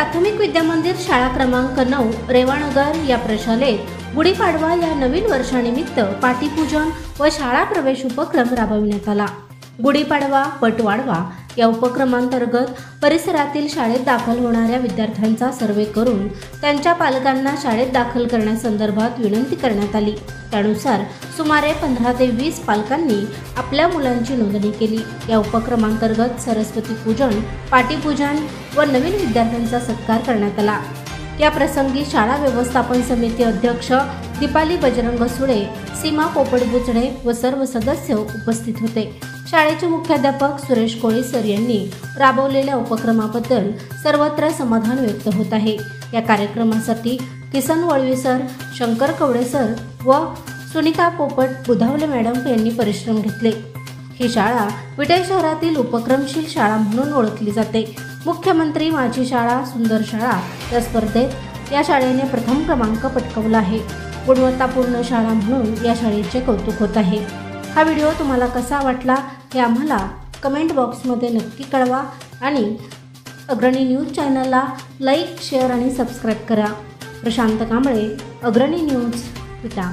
प्राथमिक विद्यामंदिर शाळा क्रमांक 9 रेवानगर या प्रशालेत गुढीपाडवा या नवीन वर्षानिमित्त पाटीपूजन व शाळा प्रवेश उपक्रम राबविण्यात आला। गुढीपाडवा पट वाढवा या उपक्रमांतर्गत परिसरातील शाळेत दाखल होणाऱ्या विद्यार्थ्यांचा सर्वे करून त्यांच्या पालकांना शाळेत दाखल करण्यासंदर्भात विनंती करण्यात आली। त्यानुसार सुमारे 15 ते 20 पालकांनी आपल्या मुलांची नोंदणी केली। या उपक्रमांतर्गत सरस्वती पूजन, पाटीपूजन व नवीन विद्यार्थ्यांचा सत्कार करण्यात आला। या प्रसंगी शाळा व्यवस्थापन समिती अध्यक्ष दीपाली बजरंग सुळे, सीमा पोपट बुचडे व सर्व सदस्य उपस्थित होते। शाळेचे मुख्याध्यापक सुरेश कोळी सर यांनी राबवलेल्या उपक्रमाबद्दल सर्वत्र समाधान व्यक्त होत आहे। या कार्यक्रमासाठी किसन वळवी सर, शंकर कवडे सर व सुनिका पोपट बुधावले मॅडम यांनी परिश्रम घेतले। ही शाळा विटे शहरातील उपक्रमशील शाळा म्हणून ओळखली जाते। मुख्यमंत्री माझी शाळा सुंदर शाळा या स्पर्धेत या शाळेने प्रथम क्रमांक पटकावला आहे। गुणवत्तापूर्ण शाळा म्हणून या शाळेचे कौतुक होत आहे। हा व्हिडिओ तुम्हाला कसा वाटला हे आम्हाला कमेंट बॉक्समध्ये नक्की कळवा आणि अग्रणी न्यूज चॅनलला लाईक, शेअर आणि सबस्क्राईब करा। प्रशांत कांबळे, अग्रणी न्यूज, विटा।